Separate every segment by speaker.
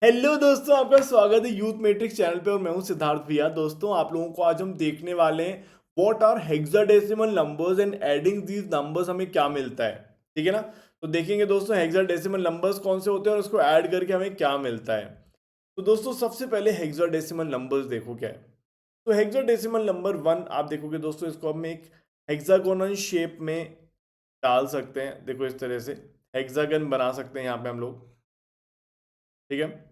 Speaker 1: Hello दोस्तों, आपका स्वागत है यूथ मैट्रिक्स चैनल पे और मैं हूं सिद्धार्थ भैया। दोस्तों, आप लोगों को आज हम देखने वाले हैं what are hexadecimal numbers and adding these numbers हमें क्या मिलता है। ठीक है ना। तो देखेंगे दोस्तों हेक्साडेसिमल नंबर्स कौन से होते हैं और उसको ऐड करके हमें क्या मिलता है। तो दोस्तों सबसे पहले हेक्साडेसिमल नंबर्स देखो क्या है। तो हेक्साडेसिमल नंबर 1 आप देखोगे दोस्तों, इसको हम एक हेक्सागोनल शेप में डाल सकते हैं। देखो इस तरह से हेक्सागन बना सकते हैं यहाँ पे हम लोग। ठीक है।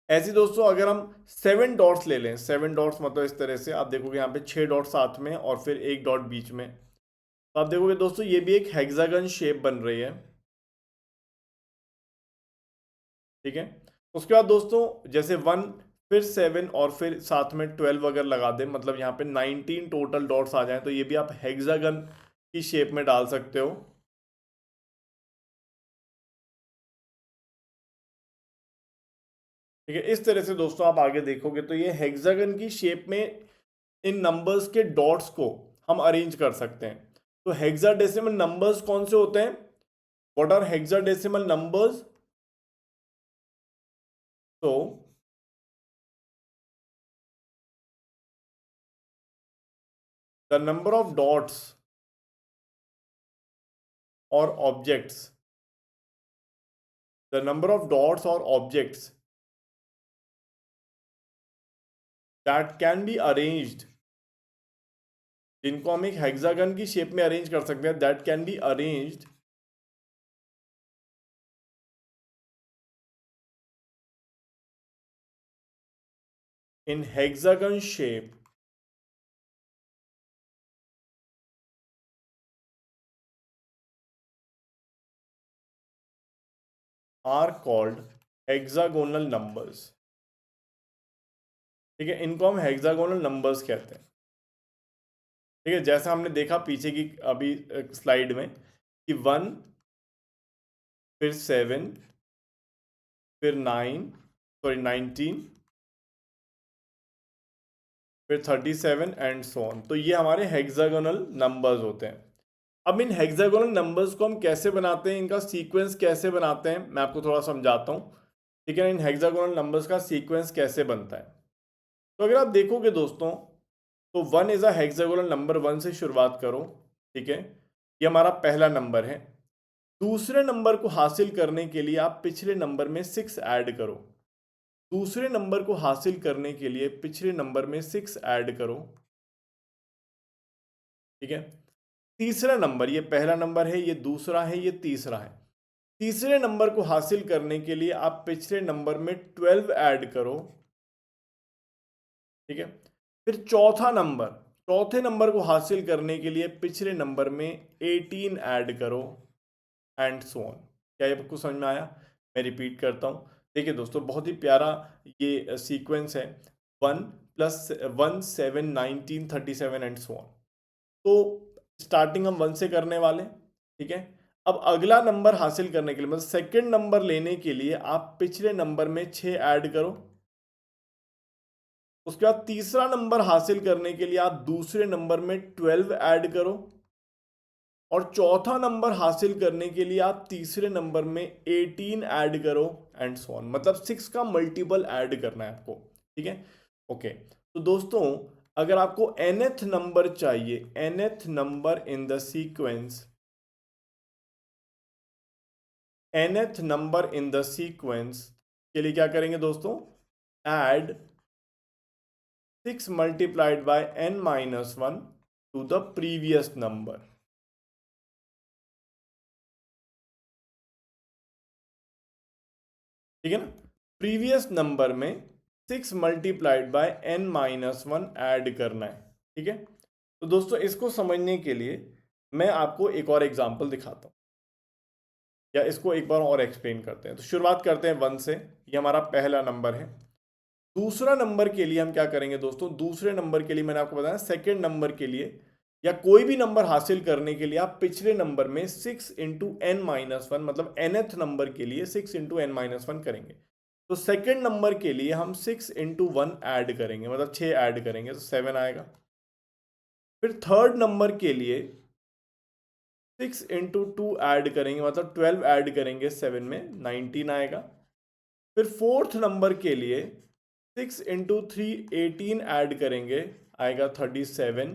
Speaker 1: ऐसे दोस्तों अगर हम 7 डॉट्स ले लें, 7 डॉट्स मतलब इस तरह से आप देखोगे यहाँ पे 6 डॉट साथ में और फिर एक डॉट बीच में। तो आप देखोगे दोस्तों ये भी एक हेक्सागन शेप बन रही है। ठीक है। उसके बाद दोस्तों जैसे 1 फिर 7 और फिर साथ में 12 अगर लगा दें, मतलब यहाँ पे 19 टोटल डॉट्स आ जाएं, तो ये भी आप हेक्सागन की शेप में डाल सकते हो। ठीक है। इस तरह से दोस्तों आप आगे देखोगे तो ये हेक्सागन की शेप में इन नंबर्स के डॉट्स को हम अरेंज कर सकते हैं। तो हेक्साडेसिमल नंबर्स कौन से होते हैं? What are hexadecimal numbers? तो the number of dots or objects, the number of dots or objects that can be arranged, जिनको हम एक हेक्सागन की शेप में अरेंज कर सकते हैं, that can be arranged in hexagon shape are called hexagonal numbers. ठीक है। इनको हम हेक्सागोनल नंबर्स कहते हैं। ठीक है। जैसा हमने देखा पीछे की अभी स्लाइड में कि 1 फिर 7 फिर 19 फिर 37 एंड सो ऑन। तो ये हमारे हेक्सागोनल नंबर्स होते हैं। अब इन हेक्सागोनल नंबर्स को हम कैसे बनाते हैं, इनका सीक्वेंस कैसे बनाते हैं, मैं आपको थोड़ा समझाता हूँ। ठीक है। इन हेक्सागोनल नंबर्स का सीक्वेंस कैसे बनता है, तो अगर आप देखोगे दोस्तों तो 1 इज अ हेक्सागोनल नंबर। 1 से शुरुआत करो। ठीक है। ये हमारा पहला नंबर है। दूसरे नंबर को हासिल करने के लिए आप पिछले नंबर में 6 ऐड करो। दूसरे नंबर को हासिल करने के लिए पिछले नंबर में 6 ऐड करो। ठीक है। तीसरा नंबर, ये पहला नंबर है, ये दूसरा है, ये तीसरा है। तीसरे नंबर को हासिल करने के लिए आप पिछले नंबर में 12 ऐड करो। ठीक है। फिर चौथा नंबर, चौथे नंबर को हासिल करने के लिए पिछले नंबर में 18 ऐड करो एंड सो ऑन। क्या ये आपको समझ में आया? मैं रिपीट करता हूँ। देखिए दोस्तों बहुत ही प्यारा ये सीक्वेंस है। 1 + 1 7 19 37 एंड सो ऑन। तो स्टार्टिंग हम 1 से करने वाले हैं। ठीक है। अब अगला नंबर हासिल करने के लिए, मतलब सेकंड नंबर लेने के लिए आप पिछले नंबर में 6 ऐड करो। उसके बाद तीसरा नंबर हासिल करने के लिए आप दूसरे नंबर में 12 ऐड करो। और चौथा नंबर हासिल करने के लिए आप तीसरे नंबर में 18 ऐड करो एंड सो ऑन। मतलब 6 का मल्टीपल ऐड करना है आपको। ठीक है। ओके। तो दोस्तों अगर आपको nth नंबर चाहिए, nth number in the sequence, nth number in the sequence के लिए क्या करेंगे दोस्तों? Add 6 multiplied by n-1 to the previous number. ठीक है ना। प्रीवियस नंबर में 6 मल्टीप्लाइड बाय n-1 ऐड करना है। ठीक है। तो दोस्तों इसको समझने के लिए मैं आपको एक और एग्जांपल दिखाता हूँ, या इसको एक बार और एक्सप्लेन करते हैं। तो शुरुआत करते हैं 1 से। ये हमारा पहला नंबर है। दूसरा नंबर के लिए हम क्या करेंगे दोस्तों? दूसरे नंबर के लिए मैंने आपको बताया सेकेंड नंबर के लिए या कोई भी नंबर हासिल करने के लिए आप पिछले नंबर में 6 इंटू n-1, मतलब nth नंबर के लिए 6 इंटू n-1 करेंगे। तो सेकेंड नंबर के लिए हम 6 इंटू 1 ऐड करेंगे, मतलब 6 ऐड करेंगे तो 7 आएगा। फिर थर्ड नंबर के लिए 6 इंटू 2 ऐड करेंगे, मतलब 12 ऐड करेंगे 7 में 19 आएगा। फिर फोर्थ नंबर के लिए 6 इंटू 3 18 ऐड करेंगे, आएगा 37।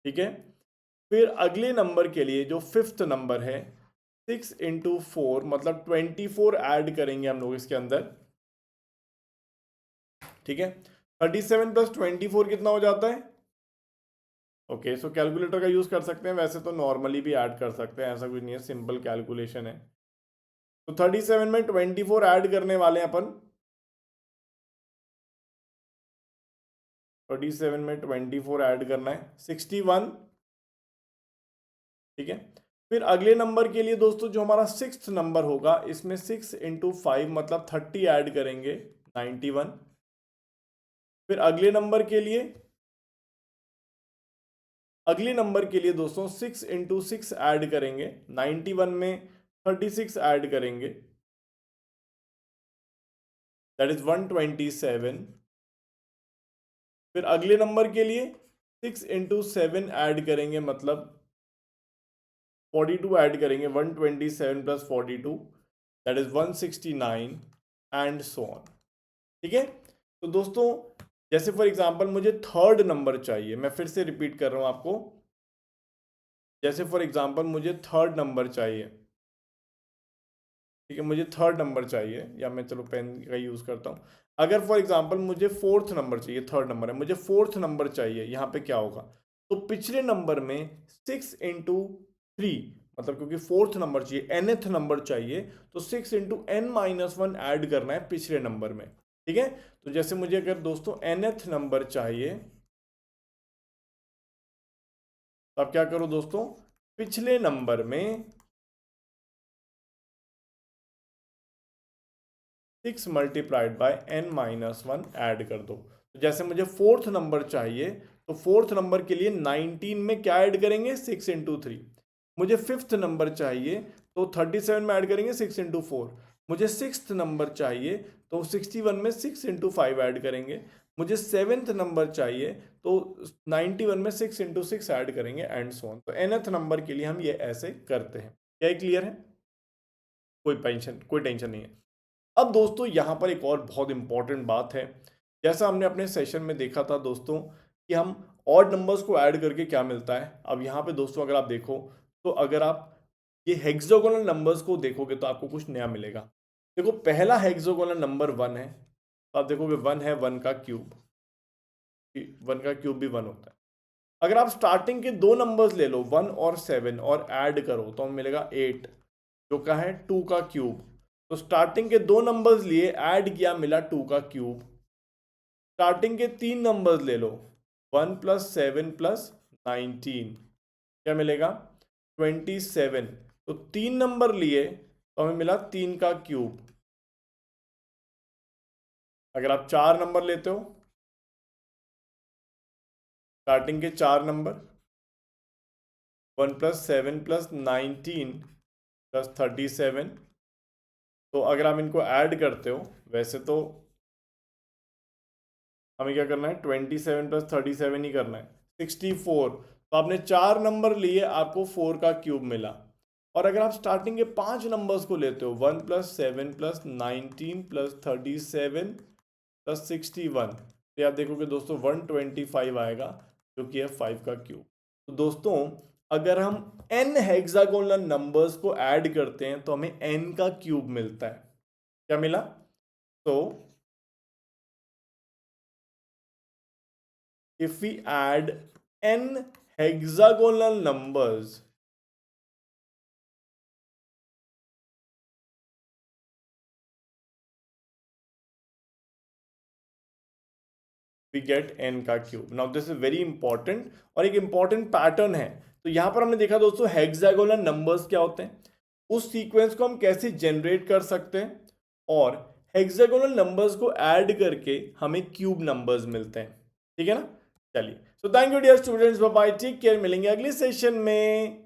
Speaker 1: ठीक है। फिर अगले नंबर के लिए जो फिफ्थ नंबर है 6 इंटू 4 मतलब 24 ऐड करेंगे हम लोग इसके अंदर। ठीक है। 37 प्लस 24 कितना हो जाता है? ओके, सो कैलकुलेटर का यूज कर सकते हैं, वैसे तो नॉर्मली भी ऐड कर सकते हैं, ऐसा कुछ नहीं है, सिंपल कैलकुलेशन है। तो 37 में 24 ऐड करने वाले हैं अपन। 37 में 24 ऐड करना है 61। ठीक है। फिर अगले नंबर के लिए दोस्तों जो हमारा सिक्स्थ नंबर होगा, इसमें 6 इंटू 5 मतलब 30 ऐड करेंगे 91। फिर अगले नंबर के लिए दोस्तों 6 इंटू 6 ऐड करेंगे 91 में 36 ऐड करेंगे, दैट इज 127। फिर अगले नंबर के लिए 6 इंटू 7 ऐड करेंगे मतलब 42 ऐड करेंगे, 127 plus 42 that is 169 and so on. ठीक है। तो दोस्तों जैसे फॉर एग्जांपल मुझे थर्ड नंबर चाहिए, मैं फिर से रिपीट कर रहा हूं आपको, जैसे फॉर एग्जांपल मुझे थर्ड नंबर चाहिए। ठीक है, मुझे थर्ड नंबर चाहिए, या मैं चलो पेन का यूज़ करता हूँ। अगर फॉर एग्जांपल मुझे फोर्थ नंबर चाहिए, थर्ड नंबर है, मुझे फोर्थ नंबर चाहिए, यहाँ पे क्या होगा? तो पिछले नंबर में 6 इंटू 3 मतलब क्योंकि फोर्थ नंबर चाहिए, nth नंबर चाहिए, तो 6 into n minus one add करना है पिछले नंबर में। ठीक है। तो जैसे मुझे अगर दोस्तों nth नंबर चाहिए, तो अब क्या करो दोस्तों, पिछले नंबर में 6 multiplied bye n minus one add कर दो। तो जैसे मुझे फोर्थ नंबर चाहिए, तो फोर्थ नंबर के लिए 19 में क्या ऐड करेंगे? 6 इंटू 3। मुझे फिफ्थ नंबर चाहिए तो 37 में ऐड करेंगे 6 इंटू 4। मुझे सिक्स्थ नंबर चाहिए तो 61 में 6 इंटू 5 ऐड करेंगे। मुझे सेवेंथ नंबर चाहिए तो 91 में 6 इंटू 6 ऐड करेंगे एंड सो ऑन। तो nth नंबर के लिए हम ये ऐसे करते हैं। क्या ये क्लियर है? कोई टेंशन नहीं है। अब दोस्तों यहाँ पर एक और बहुत इंपॉर्टेंट बात है, जैसा हमने अपने सेशन में देखा था दोस्तों कि हम ऑड नंबर्स को ऐड करके क्या मिलता है। अब यहाँ पे दोस्तों अगर आप देखो, तो अगर आप ये हेक्सागोनल नंबर्स को देखोगे तो आपको कुछ नया मिलेगा। देखो पहला हेक्सागोनल नंबर 1 है, तो आप देखोगे 1 है, 1 का क्यूब, 1 का क्यूब भी 1 होता है। अगर आप स्टार्टिंग के दो नंबर्स ले लो 1 और 7 और ऐड करो तो हमें मिलेगा 8, जो का है 2 का क्यूब। तो स्टार्टिंग के दो नंबर्स लिए, ऐड किया, मिला 2 का क्यूब। स्टार्टिंग के तीन नंबर्स ले लो 1 प्लस 7 प्लस 19, क्या मिलेगा? 27। तो तीन नंबर लिए तो हमें मिला 3 का क्यूब। अगर आप चार नंबर लेते हो, स्टार्टिंग के चार नंबर 1 प्लस 7 प्लस 19 प्लस 37, तो अगर आप इनको ऐड करते हो, वैसे तो हमें क्या करना है, 27 प्लस 37 ही करना है, 64। तो आपने चार नंबर लिए, आपको 4 का क्यूब मिला। और अगर आप स्टार्टिंग के पांच नंबर्स को लेते हो 1 प्लस 7 प्लस 19 प्लस 37 प्लस 61, तो आप देखोगे दोस्तों 125 आएगा, जो कि है 5 का क्यूब। तो दोस्तों अगर हम n हेक्सागोनल नंबर्स को ऐड करते हैं तो हमें n का क्यूब मिलता है। क्या मिला? तो if we add n hexagonal numbers, we get n का cube. Now this is very important, और एक इंपॉर्टेंट पैटर्न है। तो यहां पर हमने देखा दोस्तों हेक्सागोनल नंबर्स क्या होते हैं, उस सीक्वेंस को हम कैसे जनरेट कर सकते हैं, और हेक्सागोनल नंबर्स को ऐड करके हमें क्यूब नंबर्स मिलते हैं। ठीक है ना? चलिए, so thank you dear students, bye bye, take care, मिलेंगे अगले सेशन में।